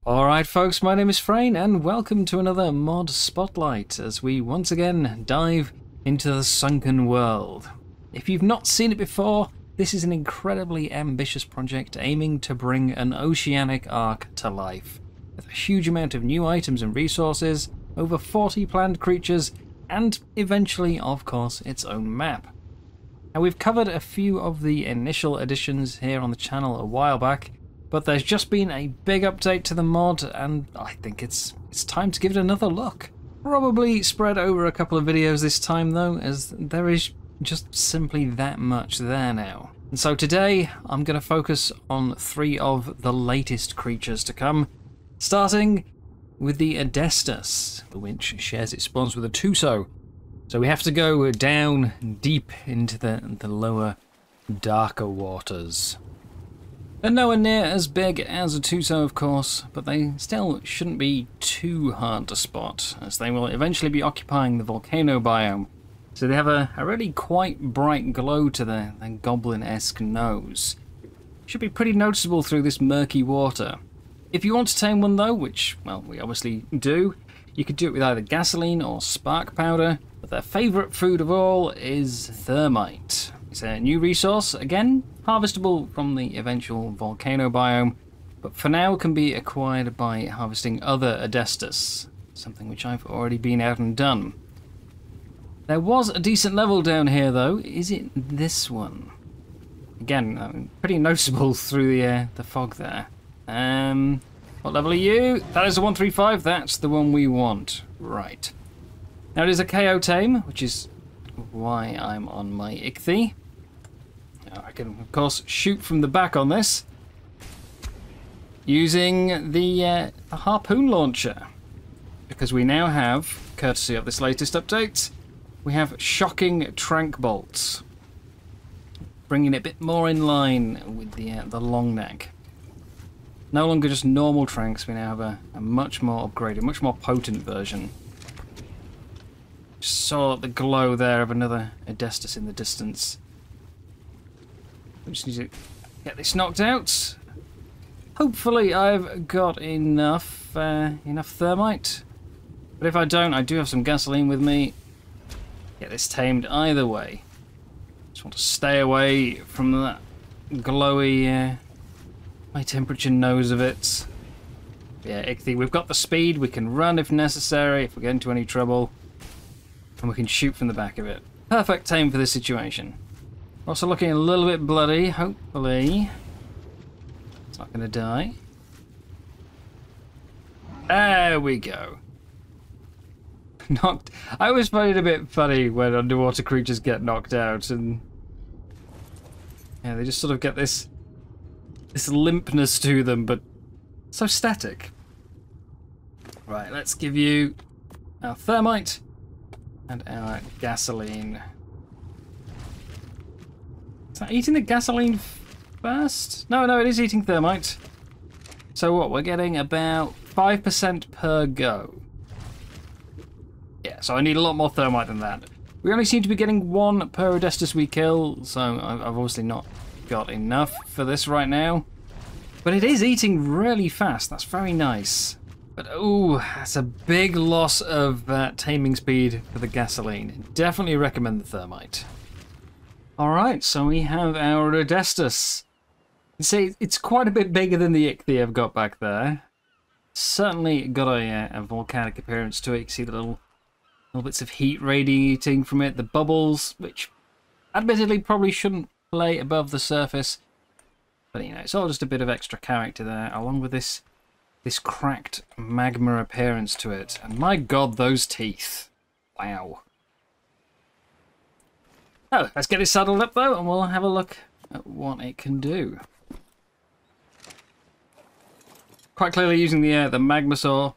Alright folks, my name is Frayne and welcome to another Mod Spotlight as we once again dive into the Sunken World. If you've not seen it before, this is an incredibly ambitious project aiming to bring an oceanic ark to life. With a huge amount of new items and resources, over 40 planned creatures, and eventually, of course, its own map. Now we've covered a few of the initial additions here on the channel a while back, but there's just been a big update to the mod, and I think it's time to give it another look. Probably spread over a couple of videos this time though, as there is just simply that much there now. And so today, I'm going to focus on 3 of the latest creatures to come, starting with the Adestus, which shares its spawns with a Tuso. So we have to go down deep into the lower, darker waters. They're nowhere near as big as a Tuso, of course, but they still shouldn't be too hard to spot, as they will eventually be occupying the volcano biome. So they have a really quite bright glow to their goblin-esque nose. Should be pretty noticeable through this murky water. If you want to tame one though, which, well, we obviously do, you could do it with either gasoline or spark powder, but their favourite food of all is thermite. It's a new resource, again, harvestable from the eventual volcano biome, but for now can be acquired by harvesting other Adestus, something which I've already been out and done. There was a decent level down here though. Is it this one? Again, pretty noticeable through the fog there. What level are you? That is a 135, that's the one we want. Right. Now it is a KO tame, which is why I'm on my Ichthy. I can, of course, shoot from the back on this using the harpoon launcher, because we now have, courtesy of this latest update, we have shocking trank bolts, bringing it a bit more in line with the long neck. No longer just normal tranks, we now have a much more upgraded, much more potent version. Just saw the glow there of another Adestus in the distance. We just need to get this knocked out. Hopefully I've got enough thermite. But if I don't, I do have some gasoline with me. Get this tamed either way. Just want to stay away from that glowy, high temperature nose of it. Yeah, Ichthy, we've got the speed. We can run if necessary, if we get into any trouble. And we can shoot from the back of it. Perfect tame for this situation. Also looking a little bit bloody, hopefully. It's not going to die. There we go. Knocked. I always find it a bit funny when underwater creatures get knocked out, and yeah, they just sort of get this limpness to them, but so static. Right, let's give you our thermite and our gasoline. Is that eating the gasoline first? No, it is eating thermite. So what, we're getting about 5% per go. Yeah, so I need a lot more thermite than that. We only seem to be getting 1 per Adestus we kill, so I've obviously not got enough for this right now. But it is eating really fast, that's very nice. But ooh, that's a big loss of taming speed for the gasoline. Definitely recommend the thermite. Alright, so we have our Adestus. You see, it's quite a bit bigger than the Ichthy I've got back there. Certainly got a volcanic appearance to it. You can see the little bits of heat radiating from it, the bubbles, which admittedly probably shouldn't lay above the surface. But you know, it's all just a bit of extra character there, along with this cracked magma appearance to it. And my god, those teeth. Wow. Oh, let's get it saddled up though, and we'll have a look at what it can do. Quite clearly using the Magmasaur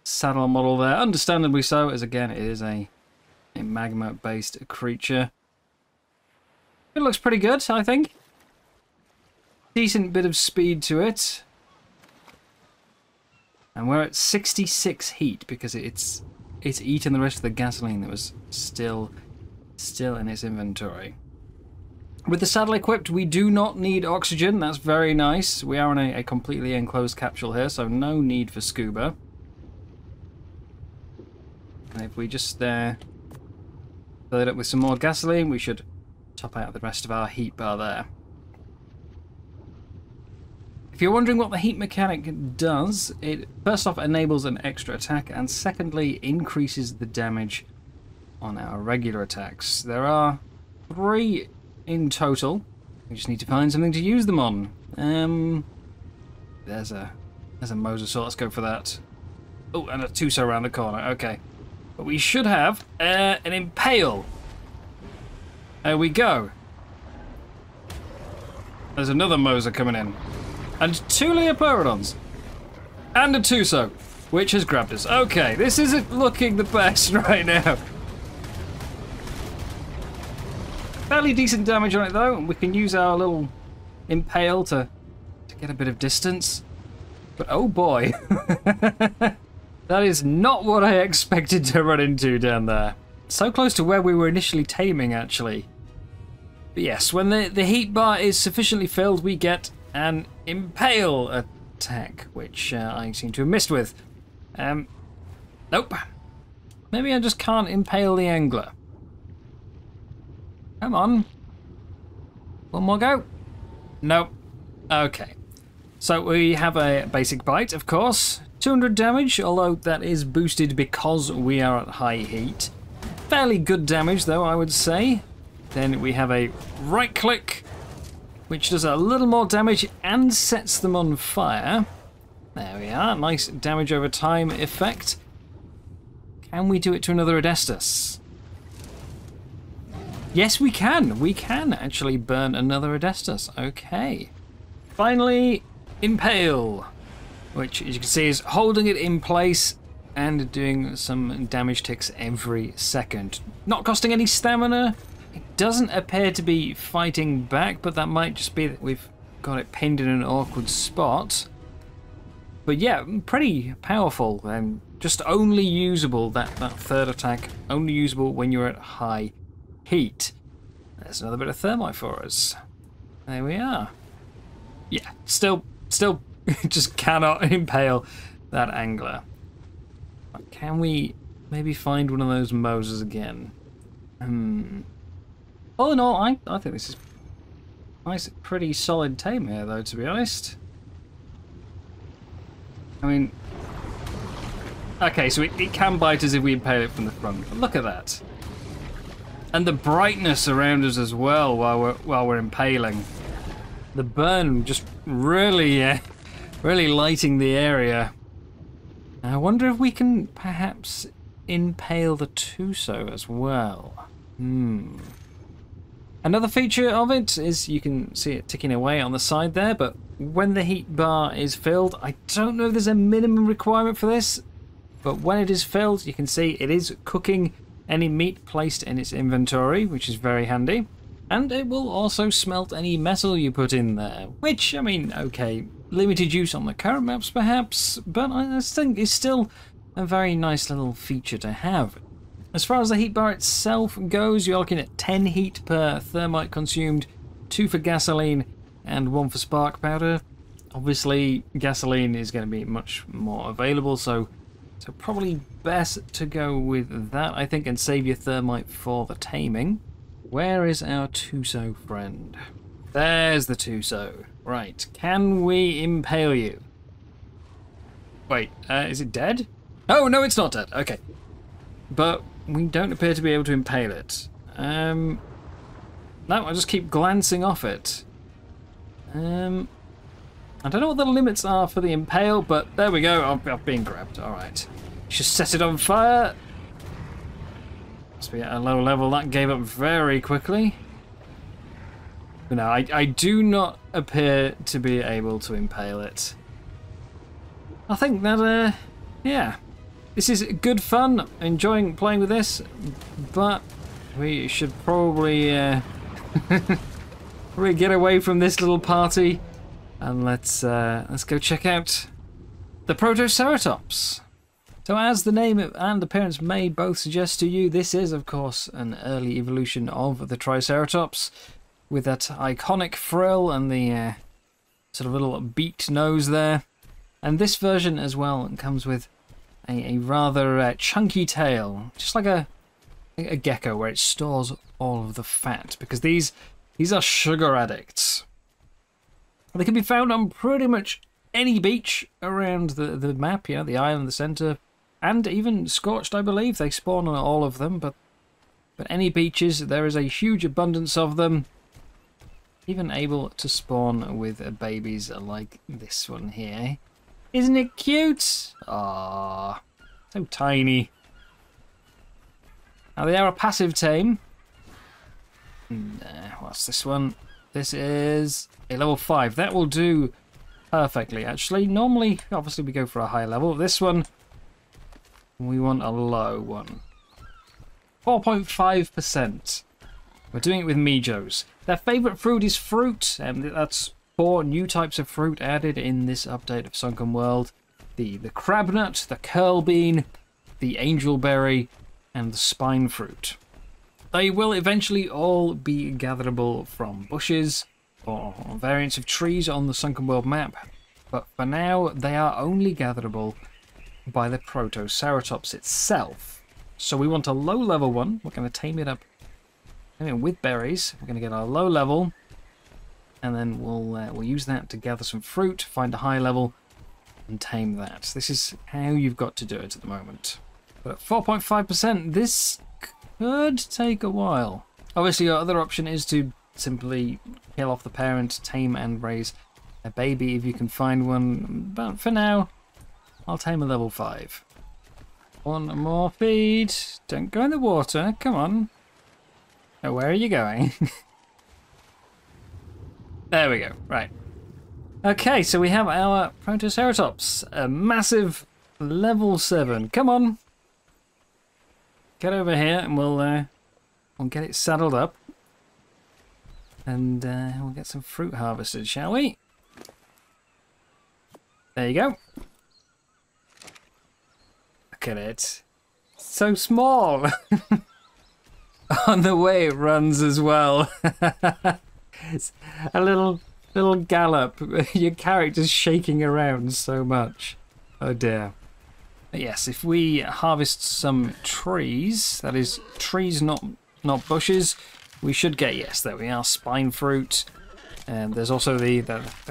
saddle model there, understandably so, as again it is a magma-based creature. It looks pretty good, I think. Decent bit of speed to it. And we're at 66 heat because it's eaten the rest of the gasoline that was still in its inventory. With the saddle equipped, we do not need oxygen. That's very nice. We are in a completely enclosed capsule here, so no need for scuba. And if we just fill it up with some more gasoline, we should top out the rest of our heat bar there. If you're wondering what the heat mechanic does, it first off enables an extra attack, and secondly increases the damage on our regular attacks. There are 3 in total. We just need to find something to use them on. There's a Mosasaur. Let's go for that. Oh, and a Tuso around the corner. Okay. But we should have an Impale. There we go. There's another Mosa coming in. And 2 Leopolds. And a Tuso, which has grabbed us. Okay, this isn't looking the best right now. Fairly decent damage on it though, and we can use our little Impale to get a bit of distance. But oh boy. That is not what I expected to run into down there. So close to where we were initially taming, actually. But yes, when the heat bar is sufficiently filled, we get an Impale attack, which I seem to have missed with. Nope. Maybe I just can't impale the angler. Come on. One more go. Nope. Okay. So we have a basic bite, of course. 200 damage, although that is boosted because we are at high heat. Fairly good damage, though, I would say. Then we have a right click, which does a little more damage and sets them on fire. There we are. Nice damage over time effect. Can we do it to another Adestus? Yes, we can. We can actually burn another Adestus. Okay. Finally, Impale, which, as you can see, is holding it in place and doing some damage ticks every second. Not costing any stamina. It doesn't appear to be fighting back, but that might just be that we've got it pinned in an awkward spot. But yeah, pretty powerful, and just only usable, that third attack, only usable when you're at high heat. There's another bit of thermite for us. There we are. Yeah, still just cannot impale that angler. Can we maybe find one of those Mosas again? All in all, I think this is nice, pretty solid tame here, though, to be honest. I mean, okay, so it can bite us if we impale it from the front. But look at that, and the brightness around us as well while we're impaling. The burn just really, really lighting the area. I wonder if we can perhaps impale the Tuso as well. Another feature of it is you can see it ticking away on the side there, but when the heat bar is filled, I don't know if there's a minimum requirement for this, but when it is filled, you can see it is cooking any meat placed in its inventory, which is very handy. And it will also smelt any metal you put in there, which, I mean, okay, limited use on the current maps perhaps, but I think is still a very nice little feature to have. As far as the heat bar itself goes, you're looking at 10 heat per thermite consumed, 2 for gasoline, and 1 for spark powder. Obviously, gasoline is going to be much more available, so probably best to go with that, I think, and save your thermite for the taming. Where is our Tuso friend? There's the Tuso. Right, can we impale you? Wait, is it dead? Oh, no, it's not dead. Okay. But we don't appear to be able to impale it. No, I just keep glancing off it. I don't know what the limits are for the impale, but there we go. I've been grabbed. All right. Just set it on fire. Must be at a low level. That gave up very quickly. But no, I do not appear to be able to impale it. I think that, yeah. This is good fun, enjoying playing with this, but we should probably, probably get away from this little party, and let's go check out the Protoceratops. So as the name and appearance may both suggest to you, this is of course an early evolution of the Triceratops. with that iconic frill and the sort of little beaked nose there. And this version as well comes with a rather chunky tail, just like a gecko, where it stores all of the fat, because these are sugar addicts. They can be found on pretty much any beach around the map, the island, the center, and even Scorched, I believe. They spawn on all of them, but any beaches, there is a huge abundance of them. Even able to spawn with babies like this one here. Isn't it cute? Ah, so tiny. Now they are a passive tame. What's this one? This is a level 5. That will do perfectly, actually. Normally, obviously, we go for a high level. This one, we want a low one. 4.5%. We're doing it with Mijos. Their favourite fruit is fruit, and that's 4 new types of fruit added in this update of Sunken World. The crabnut, the curl bean, the angelberry, and the spine fruit. They will eventually all be gatherable from bushes or variants of trees on the Sunken World map, but for now they are only gatherable by the Protoceratops itself. So we want a low level one. We're going to tame it up with berries. We're going to get our low level, and then we'll use that to gather some fruit, find a high level, and tame that. This is how you've got to do it at the moment. But at 4.5%, this could take a while. Obviously, your other option is to simply kill off the parent, tame and raise a baby if you can find one. But for now, I'll tame a level 5. One more feed. Don't go in the water. Come on. Oh, where are you going? There we go. Right. Okay, so we have our Protoceratops. A massive level 7. Come on. Get over here and we'll get it saddled up. And we'll get some fruit harvested, shall we? There you go. Look at it. So small. On the way it runs as well. It's a little gallop. Your character's shaking around so much. Oh dear. But yes, if we harvest some trees, that is trees, not bushes, we should get, yes, there we are, spine fruit. And there's also the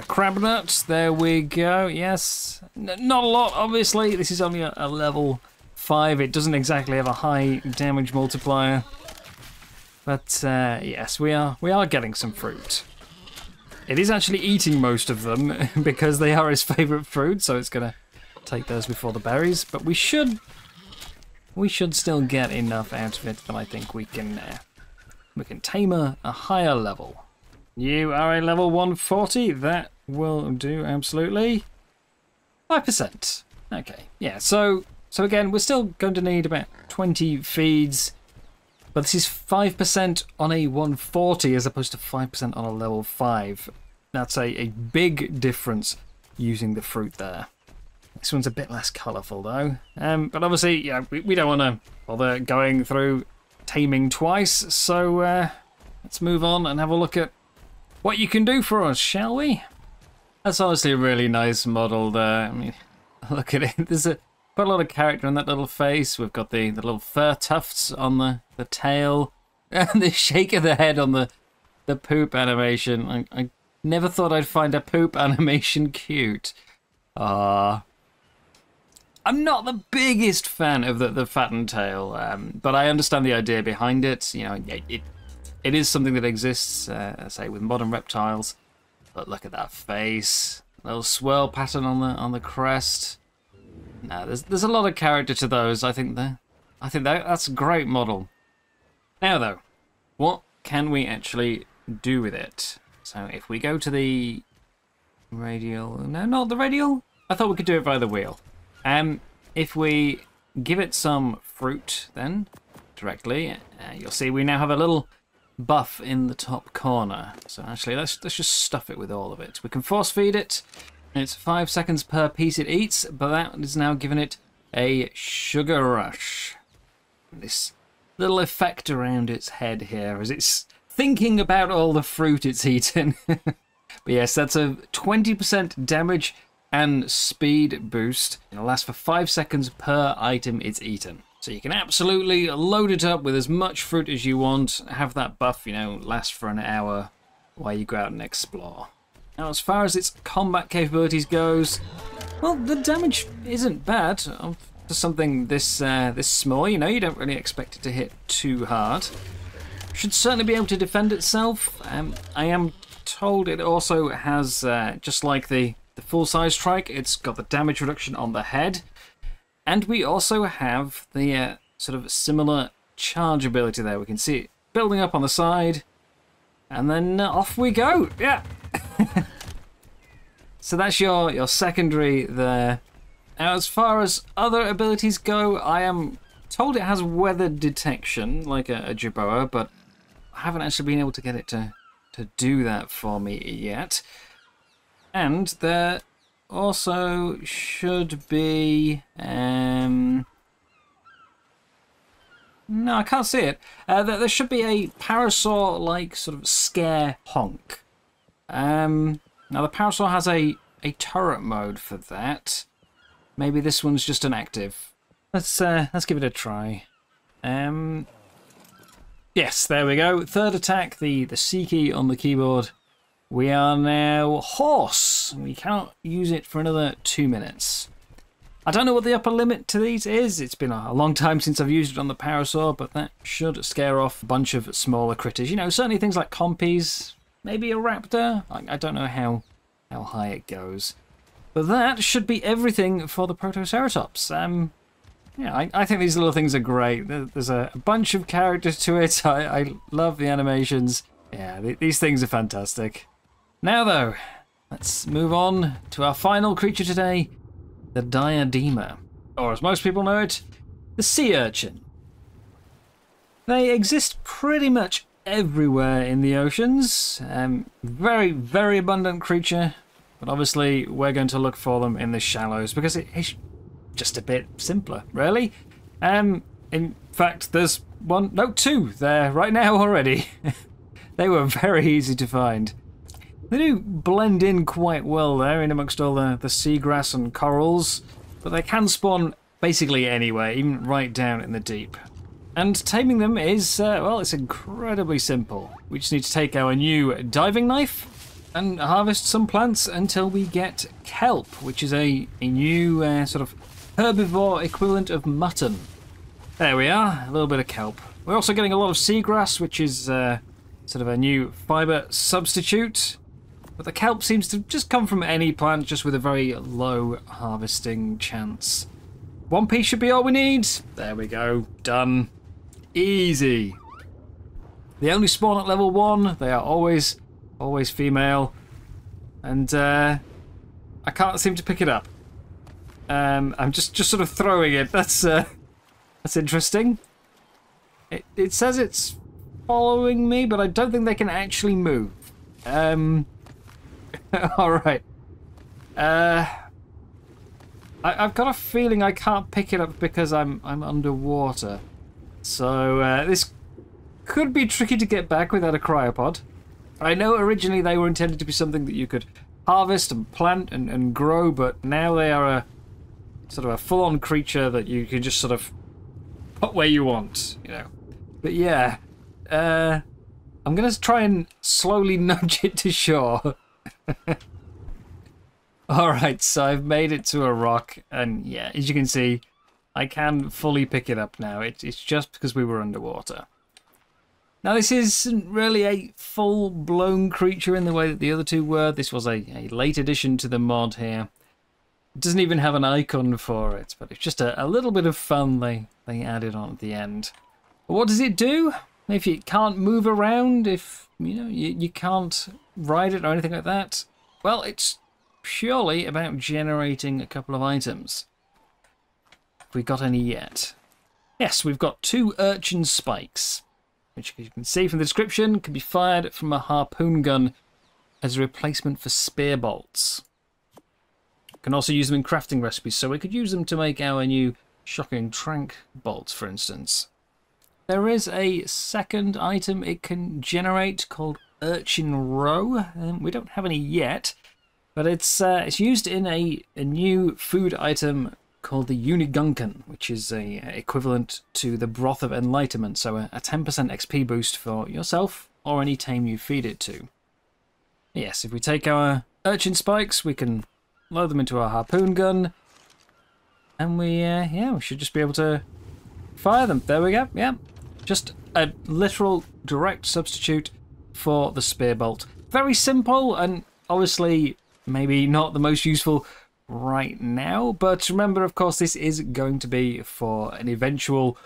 crab nuts. There we go. Yes, not a lot, obviously. This is only a level 5. It doesn't exactly have a high damage multiplier. But yes, we are getting some fruit. It is actually eating most of them because they are his favourite fruit, so it's gonna take those before the berries. But we should still get enough out of it that I think we can tame a higher level. You are a level 140. That will do absolutely. 5%. Okay, yeah. So again, we're still going to need about 20 feeds. But this is 5% on a 140 as opposed to 5% on a level 5. That's a big difference using the fruit there. This one's a bit less colourful though. But obviously, yeah, we don't want to bother going through taming twice. So let's move on and have a look at what you can do for us, shall we? That's honestly a really nice model there. I mean, look at it. There's quite a lot of character in that little face. We've got the little fur tufts on the tail, and the shake of the head on the poop animation. I never thought I'd find a poop animation cute. I'm not the biggest fan of the fattened tail, but I understand the idea behind it. You know, it is something that exists, say, with modern reptiles. But look at that face, little swirl pattern on the crest. No, there's a lot of character to those. I think that's a great model. Now though, what can we actually do with it? So if we go to the radial, no, not the radial. I thought we could do it via the wheel. If we give it some fruit, then directly, you'll see we now have a little buff in the top corner. So actually, let's just stuff it with all of it. We can force feed it. It's 5 seconds per piece it eats, but that is now giving it a sugar rush. This little effect around its head here as it's thinking about all the fruit it's eaten. But yes, that's a 20% damage and speed boost. It'll last for 5 seconds per item it's eaten. So you can absolutely load it up with as much fruit as you want, have that buff, you know, last for an hour while you go out and explore. Now, as far as its combat capabilities goes, well, the damage isn't bad for something this this small. You know, you don't really expect it to hit too hard. Should certainly be able to defend itself. I am told it also has, just like the full-size trike, it's got the damage reduction on the head. And we also have the sort of similar charge ability there. We can see it building up on the side. And then off we go. Yeah. So that's your secondary there. Now, as far as other abilities go, I am told it has weather detection, like a Jerboa, but I haven't actually been able to get it to do that for me yet. And there also should be... no, I can't see it. There should be a Parasaur-like sort of scare honk. Now, the Parasaur has a turret mode for that. Maybe this one's just an active. Let's give it a try. Yes, there we go. Third attack, the C key on the keyboard. We are now Horse. We cannot use it for another 2 minutes. I don't know what the upper limit to these is. It's been a long time since I've used it on the Parasaur, but that should scare off a bunch of smaller critters. You know, certainly things like Compies, maybe a Raptor. I don't know how high it goes. But that should be everything for the Protoceratops. Yeah, I think these little things are great. There's a bunch of characters to it. I love the animations. Yeah, these things are fantastic. Now though, let's move on to our final creature today, the Diadema, or as most people know it, the sea urchin. They exist pretty much everywhere in the oceans. Very, very abundant creature, but obviously we're going to look for them in the shallows because it's just a bit simpler, really. In fact, there's two there right now already. They were very easy to find. They do blend in quite well there in amongst all the seagrass and corals, but they can spawn basically anywhere, even right down in the deep. And taming them is, well, it's incredibly simple. We just need to take our new diving knife and harvest some plants until we get kelp, which is a new sort of herbivore equivalent of mutton. There we are, a little bit of kelp. We're also getting a lot of seagrass, which is sort of a new fibre substitute. But the kelp seems to just come from any plant, just with a very low harvesting chance. 1 piece should be all we need. There we go, done. Easy. They only spawn at level 1. They are always female. And I can't seem to pick it up. I'm just sort of throwing it. That's interesting. It says it's following me, but I don't think they can actually move. Alright. I've got a feeling I can't pick it up because I'm underwater. So this could be tricky to get back without a cryopod. I know originally they were intended to be something that you could harvest and plant and grow, but now they are a sort of a full-on creature that you can just sort of put where you want, you know. But yeah, I'm going to try and slowly nudge it to shore. Alright, so I've made it to a rock, and yeah, as you can see, I can fully pick it up now. It's just because we were underwater. Now, this isn't really a full-blown creature in the way that the other two were. This was a late addition to the mod here. It doesn't even have an icon for it, but it's just a little bit of fun they added on at the end. But what does it do? If you can't move around, if you can't ride it or anything like that, well, it's purely about generating a couple of items. Have we got any yet? Yes, we've got 2 urchin spikes, which you can see from the description can be fired from a harpoon gun as a replacement for spear bolts. You can also use them in crafting recipes, so we could use them to make our new shocking trank bolts, for instance. there is a second item it can generate called Urchin Roe. We don't have any yet, but it's used in a new food item called the Unigunken, which is equivalent to the Broth of Enlightenment, so a 10% XP boost for yourself or any tame you feed it to. Yes, if we take our urchin spikes, we can load them into our harpoon gun, and we should just be able to fire them. There we go. Yeah, just a literal direct substitute for the spear bolt. Very simple, and obviously maybe not the most useful right now, but remember, of course, this is going to be for an eventual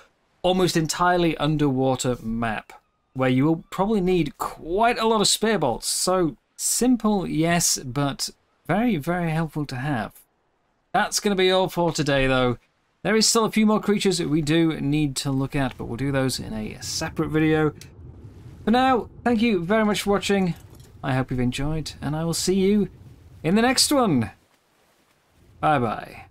almost entirely underwater map where you will probably need quite a lot of spear bolts. So simple, yes, but very, very helpful to have. That's going to be all for today, though. There is still a few more creatures that we do need to look at, but we'll do those in a separate video. For now, thank you very much for watching. I hope you've enjoyed, and I will see you in the next one. Bye-bye.